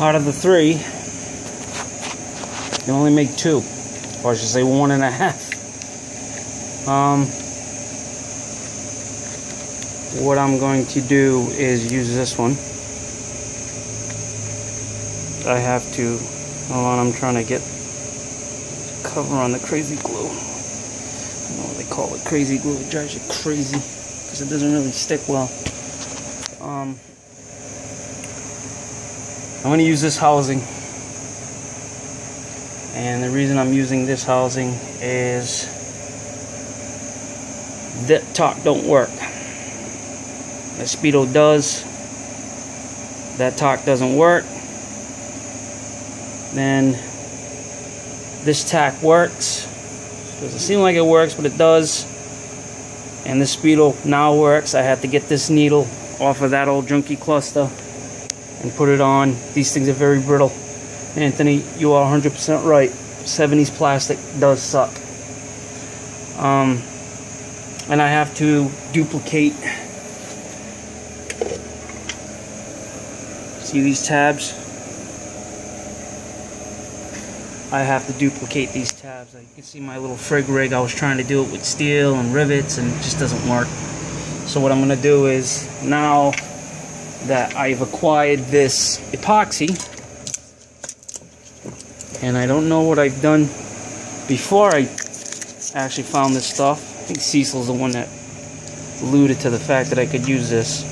out of the 3, you can only make 2, or I should say 1.5. What I'm going to do is use this one. I have to, hold on, I'm trying to get cover on the crazy glue. I don't know what they call it, crazy glue. It drives you crazy because it doesn't really stick well. I'm going to use this housing, and the reason I'm using this housing is that torque don't work. The Speedo does. That torque doesn't work. Then this tack works. Doesn't seem like it works, but it does. And this Speedo now works. I had to get this needle off of that old junky cluster and put it on. These things are very brittle. Anthony, you are 100% right. 70s plastic does suck. And I have to duplicate. See these tabs? I have to duplicate these tabs. You can see my little frig rig. I was trying to do it with steel and rivets and it just doesn't work. So what I'm going to do is, now that I've acquired this epoxy, and I don't know what I've done before I actually found this stuff. I think Cecil's the one that alluded to the fact that I could use this.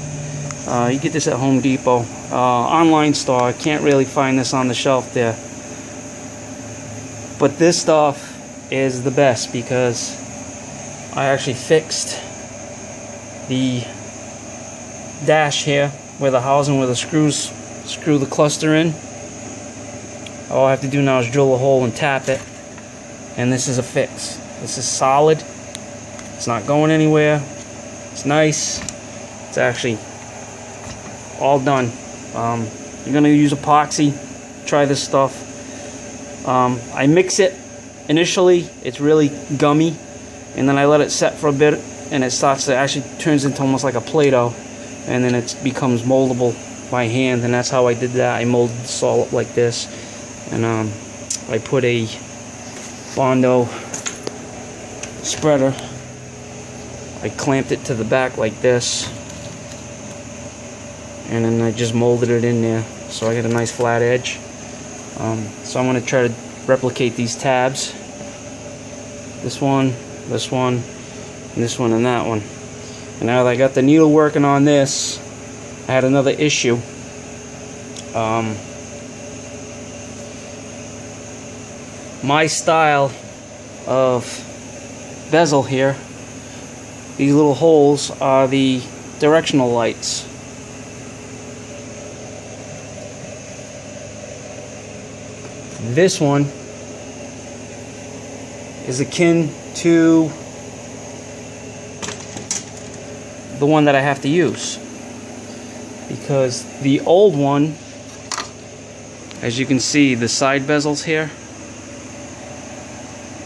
You get this at Home Depot. Online store. I can't really find this on the shelf there. But this stuff is the best because I actually fixed the dash here where the housing where the screws screw the cluster in. All I have to do now is drill a hole and tap it, and this is a fix. This is solid. It's not going anywhere. It's nice. It's actually all done. You're gonna use epoxy. Try this stuff. I mix it initially. It's really gummy, and then I let it set for a bit, and it starts to actually turns into almost like a Play-Doh, and then it becomes moldable by hand. And that's how I did that. I molded the salt like this, and I put a Bondo spreader. I clamped it to the back like this, and then I just molded it in there, so I get a nice flat edge. So I'm going to try to replicate these tabs. This one, and this one, and that one. And now that I got the needle working on this, I had another issue. My style of bezel here, these little holes are the directional lights. This one is akin to the one that I have to use, because the old one, as you can see, the side bezels here,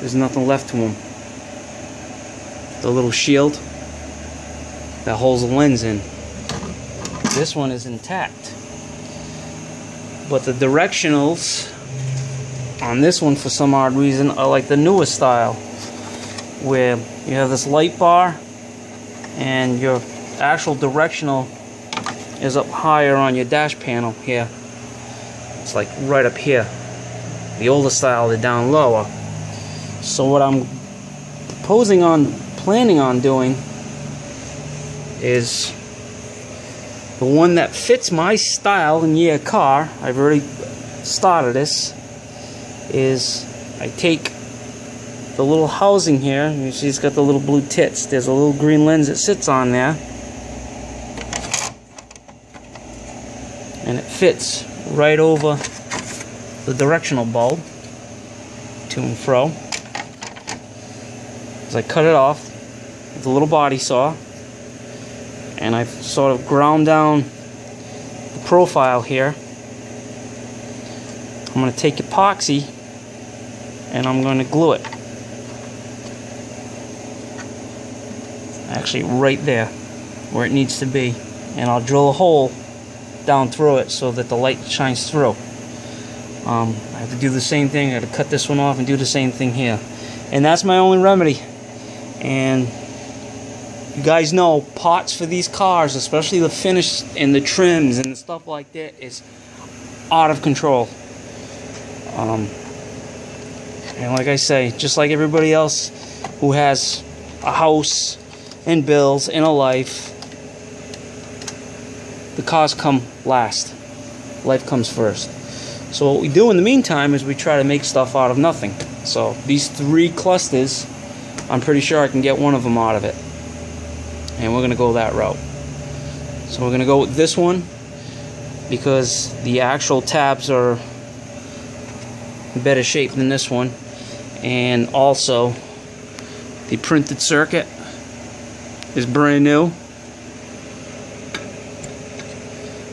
there's nothing left to them. The little shield that holds the lens in. This one is intact, but the directionals on this one, for some odd reason, are like the newest style, where you have this light bar and your actual directional is up higher on your dash panel here. It's like right up here. The older style, they're down lower. So what I'm planning on doing is the one that fits my style and year car. I've already started this. Is I take the little housing here, you see it's got the little blue tits, there's a little green lens that sits on there, and it fits right over the directional bulb, to and fro. As I cut it off with a little body saw, and I've sort of ground down the profile here. I'm going to take epoxy and I'm going to glue it. Actually right there where it needs to be, and I'll drill a hole down through it so that the light shines through. I have to do the same thing. I got to cut this one off and do the same thing here. And that's my only remedy. And you guys know, parts for these cars, especially the finish and the trims and the stuff like that, is out of control. And like I say, just like everybody else who has a house and bills and a life, the cars come last. Life comes first. So what we do in the meantime is we try to make stuff out of nothing. So these 3 clusters, I'm pretty sure I can get one of them out of it. And we're going to go that route. So we're going to go with this one because the actual tabs are in better shape than this one. And also, the printed circuit is brand new,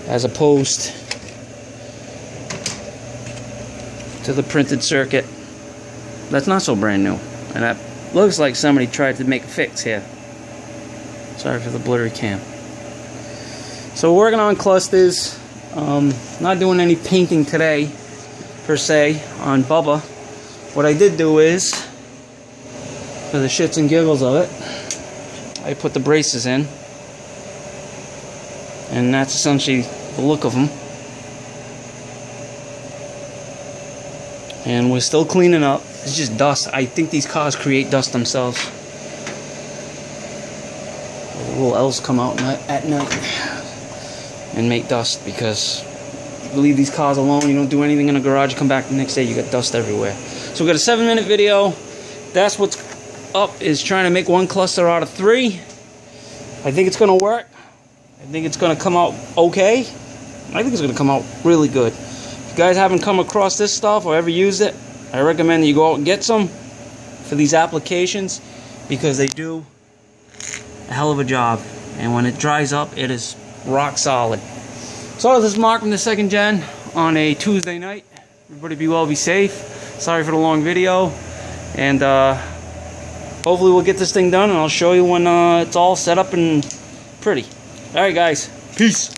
as opposed to the printed circuit that's not so brand new. And that looks like somebody tried to make a fix here. Sorry for the blurry cam. So we're working on clusters. Not doing any painting today, per se, on Bubba. What I did do is, for the shits and giggles of it, I put the braces in. And that's essentially the look of them. And we're still cleaning up. It's just dust. I think these cars create dust themselves. Little elves come out at night and make dust because you leave these cars alone, you don't do anything in the garage, you come back the next day, you got dust everywhere. So we got a 7-minute video. That's what's up, is trying to make 1 cluster out of 3. I think it's going to work. I think it's going to come out okay. I think it's going to come out really good. If you guys haven't come across this stuff or ever used it, I recommend that you go out and get some for these applications because they do a hell of a job. And when it dries up, it is rock solid. So this is Mark from the Second Gen on a Tuesday night. Everybody be well, be safe. Sorry for the long video. And hopefully we'll get this thing done and I'll show you when it's all set up and pretty. Alright guys, peace.